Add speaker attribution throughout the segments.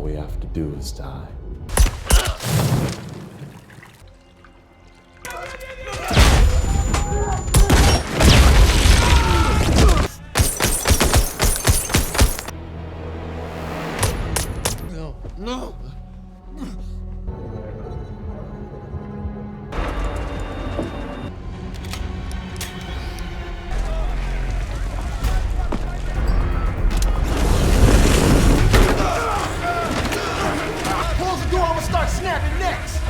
Speaker 1: we have to do is die.
Speaker 2: No! Close the door, I'm gonna start snapping necks!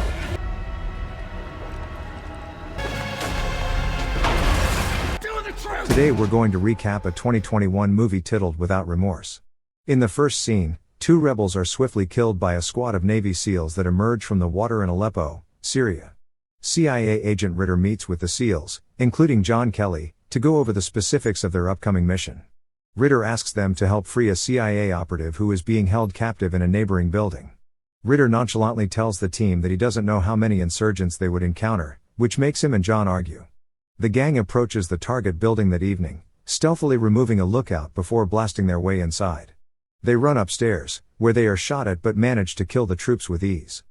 Speaker 3: Today we're going to recap a 2021 movie titled Without Remorse. In the first scene, two rebels are swiftly killed by a squad of Navy SEALs that emerge from the water in Aleppo, Syria. CIA agent Ritter meets with the SEALs, including John Kelly, to go over the specifics of their upcoming mission. Ritter asks them to help free a CIA operative who is being held captive in a neighboring building. Ritter nonchalantly tells the team that he doesn't know how many insurgents they would encounter, which makes him and John argue. The gang approaches the target building that evening, stealthily removing a lookout before blasting their way inside. They run upstairs, where they are shot at but manage to kill the troops with ease.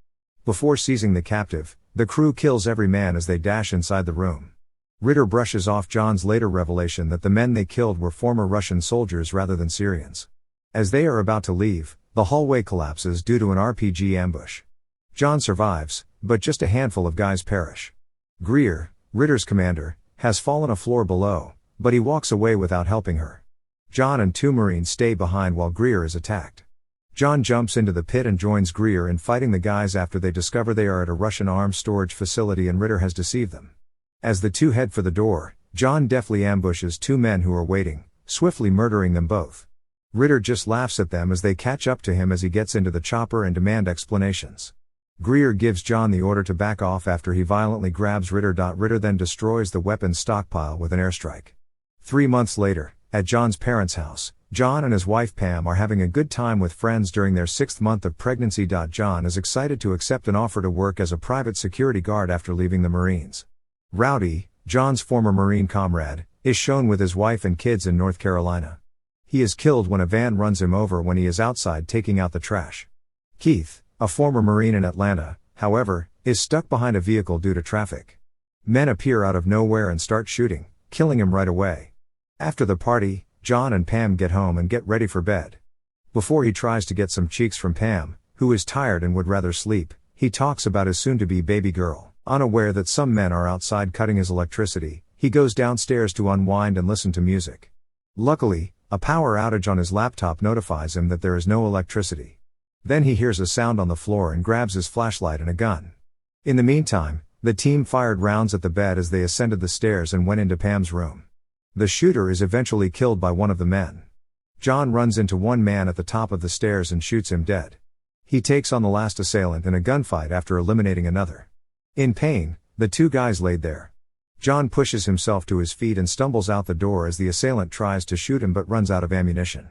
Speaker 3: Before seizing the captive, the crew kills every man as they dash inside the room. Ritter brushes off John's later revelation that the men they killed were former Russian soldiers rather than Syrians. As they are about to leave, the hallway collapses due to an RPG ambush. John survives, but just a handful of guys perish. Greer, Ritter's commander, has fallen a floor below, but he walks away without helping her. John and two Marines stay behind while Greer is attacked. John jumps into the pit and joins Greer in fighting the guys after they discover they are at a Russian arms storage facility and Ritter has deceived them. As the two head for the door, John deftly ambushes two men who are waiting, swiftly murdering them both. Ritter just laughs at them as they catch up to him as he gets into the chopper and demand explanations. Greer gives John the order to back off after he violently grabs Ritter. Ritter then destroys the weapons stockpile with an airstrike. 3 months later, at John's parents' house, John and his wife Pam are having a good time with friends during their 6th month of pregnancy. John is excited to accept an offer to work as a private security guard after leaving the Marines. Rowdy, John's former Marine comrade, is shown with his wife and kids in North Carolina. He is killed when a van runs him over when he is outside taking out the trash. Keith, a former Marine in Atlanta, however, is stuck behind a vehicle due to traffic. Men appear out of nowhere and start shooting, killing him right away. After the party, John and Pam get home and get ready for bed. Before he tries to get some cheeks from Pam, who is tired and would rather sleep, he talks about his soon-to-be baby girl. Unaware that some men are outside cutting his electricity, he goes downstairs to unwind and listen to music. Luckily, a power outage on his laptop notifies him that there is no electricity. Then he hears a sound on the floor and grabs his flashlight and a gun. In the meantime, the team fired rounds at the bed as they ascended the stairs and went into Pam's room. The shooter is eventually killed by one of the men. John runs into one man at the top of the stairs and shoots him dead. He takes on the last assailant in a gunfight after eliminating another. In pain, the two guys laid there. John pushes himself to his feet and stumbles out the door as the assailant tries to shoot him but runs out of ammunition.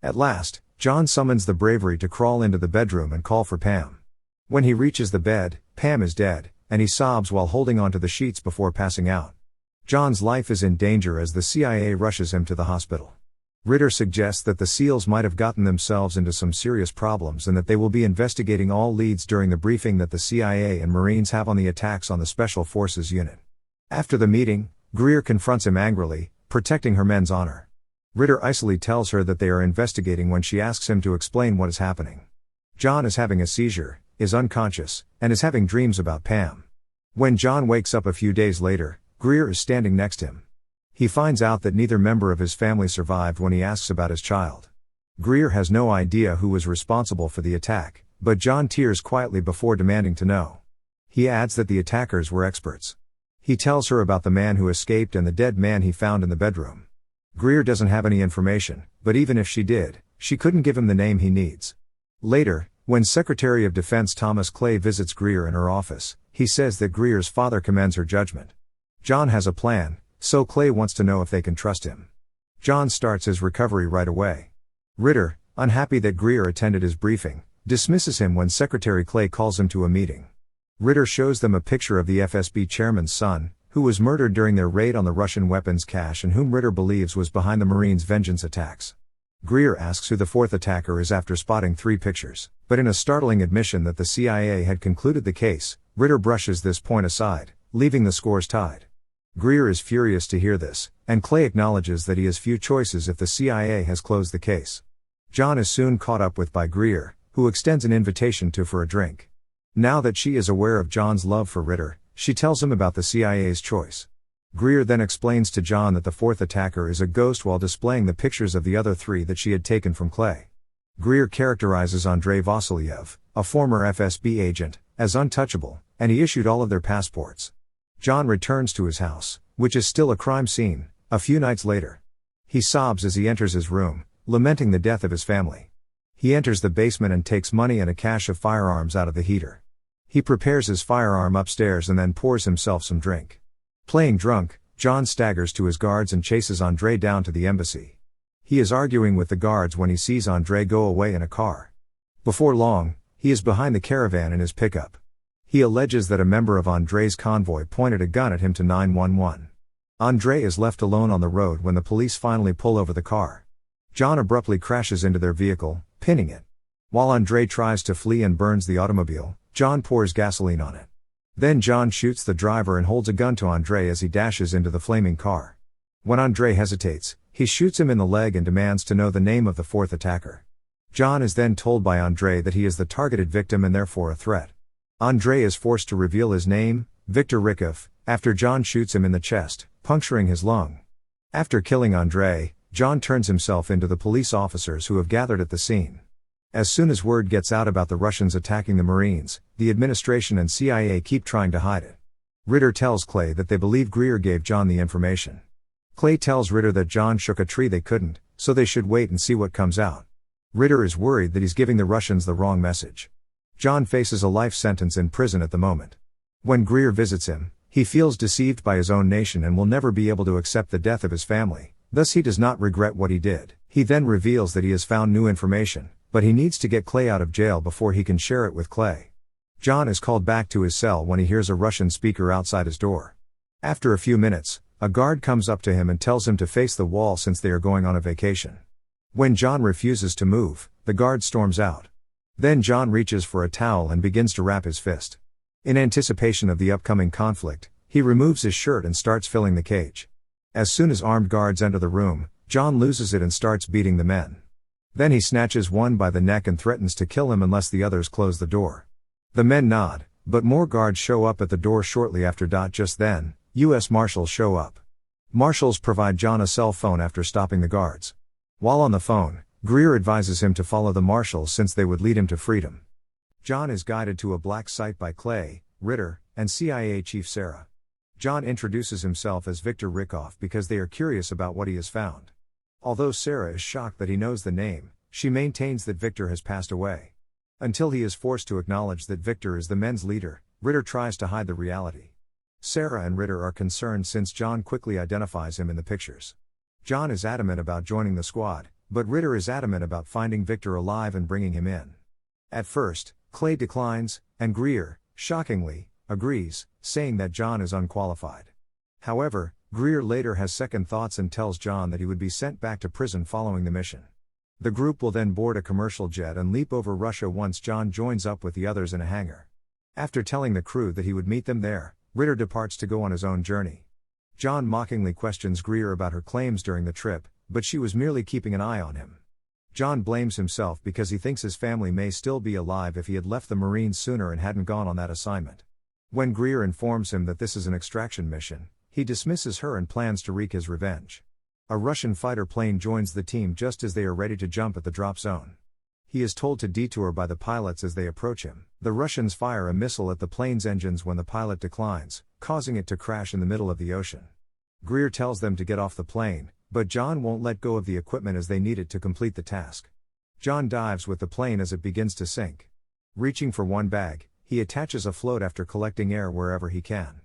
Speaker 3: At last, John summons the bravery to crawl into the bedroom and call for Pam. When he reaches the bed, Pam is dead, and he sobs while holding onto the sheets before passing out. John's life is in danger as the CIA rushes him to the hospital. Ritter suggests that the SEALs might have gotten themselves into some serious problems and that they will be investigating all leads during the briefing that the CIA and Marines have on the attacks on the Special Forces unit. After the meeting, Greer confronts him angrily, protecting her men's honor. Ritter icily tells her that they are investigating when she asks him to explain what is happening. John is having a seizure, is unconscious, and is having dreams about Pam. When John wakes up a few days later, Greer is standing next to him. He finds out that neither member of his family survived when he asks about his child. Greer has no idea who was responsible for the attack, but John tears quietly before demanding to know. He adds that the attackers were experts. He tells her about the man who escaped and the dead man he found in the bedroom. Greer doesn't have any information, but even if she did, she couldn't give him the name he needs. Later, when Secretary of Defense Thomas Clay visits Greer in her office, he says that Greer's father commends her judgment. John has a plan, so Clay wants to know if they can trust him. John starts his recovery right away. Ritter, unhappy that Greer attended his briefing, dismisses him when Secretary Clay calls him to a meeting. Ritter shows them a picture of the FSB chairman's son, who was murdered during their raid on the Russian weapons cache and whom Ritter believes was behind the Marines' vengeance attacks. Greer asks who the fourth attacker is after spotting 3 pictures, but in a startling admission that the CIA had concluded the case, Ritter brushes this point aside, leaving the scores tied. Greer is furious to hear this, and Clay acknowledges that he has few choices if the CIA has closed the case. John is soon caught up with by Greer, who extends an invitation for a drink. Now that she is aware of John's love for Ritter, she tells him about the CIA's choice. Greer then explains to John that the fourth attacker is a ghost while displaying the pictures of the other 3 that she had taken from Clay. Greer characterizes Andrei Vasilyev, a former FSB agent, as untouchable, and he issued all of their passports. John returns to his house, which is still a crime scene, a few nights later. He sobs as he enters his room, lamenting the death of his family. He enters the basement and takes money and a cache of firearms out of the heater. He prepares his firearm upstairs and then pours himself some drink. Playing drunk, John staggers to his guards and chases Andrei down to the embassy. He is arguing with the guards when he sees Andrei go away in a car. Before long, he is behind the caravan in his pickup. He alleges that a member of Andrei's convoy pointed a gun at him to 911. Andrei is left alone on the road when the police finally pull over the car. John abruptly crashes into their vehicle, pinning it. While Andrei tries to flee and burns the automobile, John pours gasoline on it. Then John shoots the driver and holds a gun to Andrei as he dashes into the flaming car. When Andrei hesitates, he shoots him in the leg and demands to know the name of the fourth attacker. John is then told by Andrei that he is the targeted victim and therefore a threat. Andrei is forced to reveal his name, Viktor Rykov, after John shoots him in the chest, puncturing his lung. After killing Andrei, John turns himself into the police officers who have gathered at the scene. As soon as word gets out about the Russians attacking the Marines, the administration and CIA keep trying to hide it. Ritter tells Clay that they believe Greer gave John the information. Clay tells Ritter that John shook a tree they couldn't, so they should wait and see what comes out. Ritter is worried that he's giving the Russians the wrong message. John faces a life sentence in prison at the moment. When Greer visits him, he feels deceived by his own nation and will never be able to accept the death of his family, thus he does not regret what he did. He then reveals that he has found new information, but he needs to get Clay out of jail before he can share it with Clay. John is called back to his cell when he hears a Russian speaker outside his door. After a few minutes, a guard comes up to him and tells him to face the wall since they are going on a vacation. When John refuses to move, the guard storms out. Then John reaches for a towel and begins to wrap his fist. In anticipation of the upcoming conflict, he removes his shirt and starts filling the cage. As soon as armed guards enter the room, John loses it and starts beating the men. Then he snatches one by the neck and threatens to kill him unless the others close the door. The men nod, but more guards show up at the door shortly after. Just then, U.S. Marshals show up. Marshals provide John a cell phone after stopping the guards. While on the phone, Greer advises him to follow the marshals since they would lead him to freedom. John is guided to a black site by Clay, Ritter, and CIA Chief Sarah. John introduces himself as Viktor Rykov because they are curious about what he has found. Although Sarah is shocked that he knows the name, she maintains that Viktor has passed away. Until he is forced to acknowledge that Viktor is the men's leader, Ritter tries to hide the reality. Sarah and Ritter are concerned since John quickly identifies him in the pictures. John is adamant about joining the squad, but Ritter is adamant about finding Viktor alive and bringing him in. At first, Clay declines, and Greer, shockingly, agrees, saying that John is unqualified. However, Greer later has second thoughts and tells John that he would be sent back to prison following the mission. The group will then board a commercial jet and leap over Russia once John joins up with the others in a hangar. After telling the crew that he would meet them there, Ritter departs to go on his own journey. John mockingly questions Greer about her claims during the trip, but she was merely keeping an eye on him. John blames himself because he thinks his family may still be alive if he had left the Marines sooner and hadn't gone on that assignment. When Greer informs him that this is an extraction mission, he dismisses her and plans to wreak his revenge. A Russian fighter plane joins the team just as they are ready to jump at the drop zone. He is told to detour by the pilots as they approach him. The Russians fire a missile at the plane's engines when the pilot declines, causing it to crash in the middle of the ocean. Greer tells them to get off the plane, but John won't let go of the equipment as they need it to complete the task. John dives with the plane as it begins to sink. Reaching for one bag, he attaches a float after collecting air wherever he can.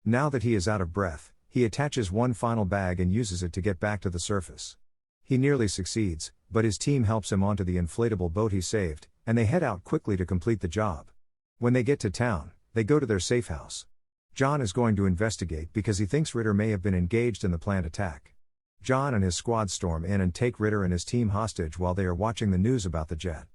Speaker 3: Now that he is out of breath, he attaches one final bag and uses it to get back to the surface. He nearly succeeds, but his team helps him onto the inflatable boat he saved, and they head out quickly to complete the job. When they get to town, they go to their safe house. John is going to investigate because he thinks Ritter may have been engaged in the planned attack. John and his squad storm in and take Ritter and his team hostage while they are watching the news about the jet.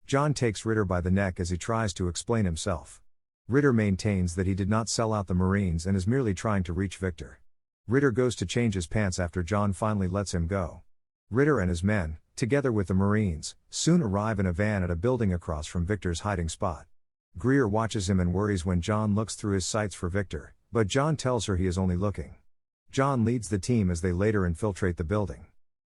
Speaker 3: John takes Ritter by the neck as he tries to explain himself. Ritter maintains that he did not sell out the Marines and is merely trying to reach Victor. Ritter goes to change his pants after John finally lets him go. Ritter and his men, together with the Marines, soon arrive in a van at a building across from Victor's hiding spot. Greer watches him and worries when John looks through his sights for Victor, but John tells her he is only looking. John leads the team as they later infiltrate the building.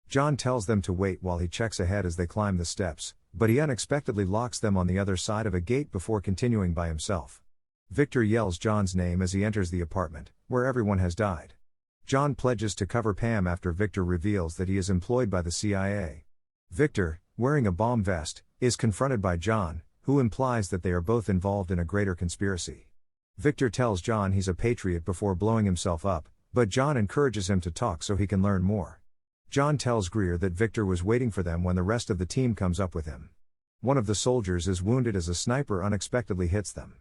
Speaker 3: John tells them to wait while he checks ahead as they climb the steps, but he unexpectedly locks them on the other side of a gate before continuing by himself. Victor yells John's name as he enters the apartment, where everyone has died. John pledges to cover Pam after Victor reveals that he is employed by the CIA. Victor, wearing a bomb vest, is confronted by John, who implies that they are both involved in a greater conspiracy. Victor tells John he's a patriot before blowing himself up, but John encourages him to talk so he can learn more. John tells Greer that Victor was waiting for them when the rest of the team comes up with him. One of the soldiers is wounded as a sniper unexpectedly hits them.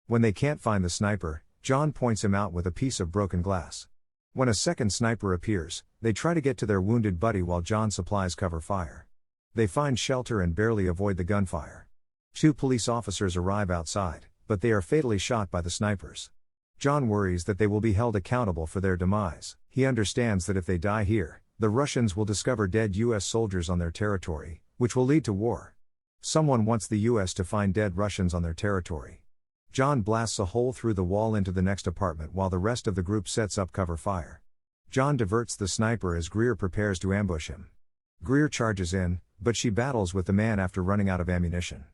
Speaker 3: When they can't find the sniper, John points him out with a piece of broken glass. When a second sniper appears, they try to get to their wounded buddy while John supplies cover fire. They find shelter and barely avoid the gunfire. 2 police officers arrive outside, but they are fatally shot by the snipers. John worries that they will be held accountable for their demise. He understands that if they die here, the Russians will discover dead US soldiers on their territory, which will lead to war. Someone wants the US to find dead Russians on their territory. John blasts a hole through the wall into the next apartment while the rest of the group sets up cover fire. John diverts the sniper as Greer prepares to ambush him. Greer charges in, but she battles with the man after running out of ammunition.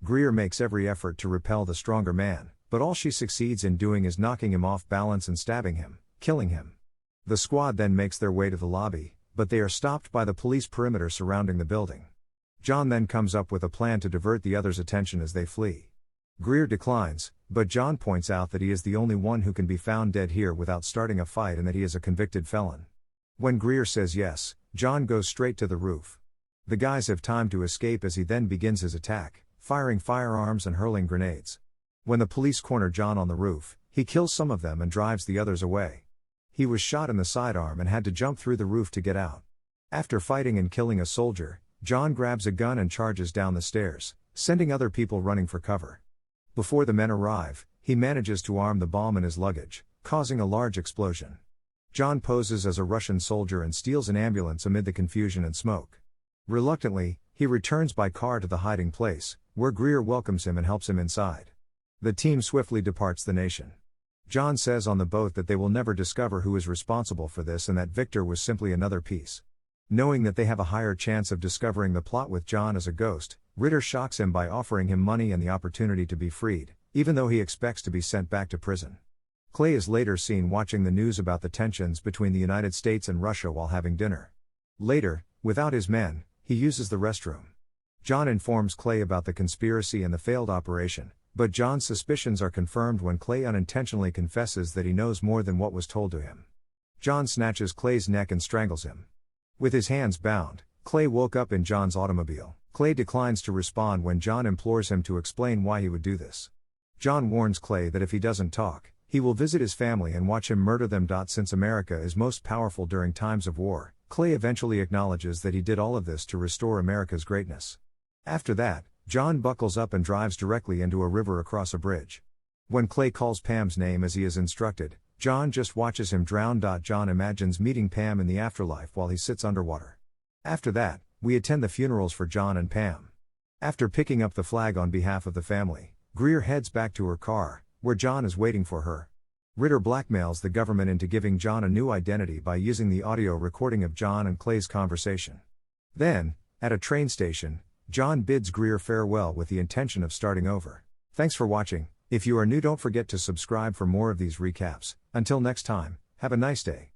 Speaker 3: Greer makes every effort to repel the stronger man, but all she succeeds in doing is knocking him off balance and stabbing him, killing him. The squad then makes their way to the lobby, but they are stopped by the police perimeter surrounding the building. John then comes up with a plan to divert the others' attention as they flee. Greer declines, but John points out that he is the only one who can be found dead here without starting a fight and that he is a convicted felon. When Greer says yes, John goes straight to the roof. The guys have time to escape as he then begins his attack, firing firearms and hurling grenades. When the police corner John on the roof, he kills some of them and drives the others away. He was shot in the sidearm and had to jump through the roof to get out. After fighting and killing a soldier, John grabs a gun and charges down the stairs, sending other people running for cover. Before the men arrive, he manages to arm the bomb in his luggage, causing a large explosion. John poses as a Russian soldier and steals an ambulance amid the confusion and smoke. Reluctantly, he returns by car to the hiding place, where Greer welcomes him and helps him inside. The team swiftly departs the nation. John says on the boat that they will never discover who is responsible for this and that Victor was simply another piece. Knowing that they have a higher chance of discovering the plot with John as a ghost, Ritter shocks him by offering him money and the opportunity to be freed, even though he expects to be sent back to prison. Clay is later seen watching the news about the tensions between the United States and Russia while having dinner. Later, without his men, he uses the restroom. John informs Clay about the conspiracy and the failed operation, but John's suspicions are confirmed when Clay unintentionally confesses that he knows more than what was told to him. John snatches Clay's neck and strangles him. With his hands bound, Clay woke up in John's automobile. Clay declines to respond when John implores him to explain why he would do this. John warns Clay that if he doesn't talk, he will visit his family and watch him murder them. Since America is most powerful during times of war, Clay eventually acknowledges that he did all of this to restore America's greatness. After that, John buckles up and drives directly into a river across a bridge. When Clay calls Pam's name as he is instructed, John just watches him drown. John imagines meeting Pam in the afterlife while he sits underwater. After that, we attend the funerals for John and Pam. After picking up the flag on behalf of the family, Greer heads back to her car, where John is waiting for her. Ritter blackmails the government into giving John a new identity by using the audio recording of John and Clay's conversation. Then, at a train station, John bids Greer farewell with the intention of starting over. Thanks for watching. If you are new, don't forget to subscribe for more of these recaps. Until next time, have a nice day.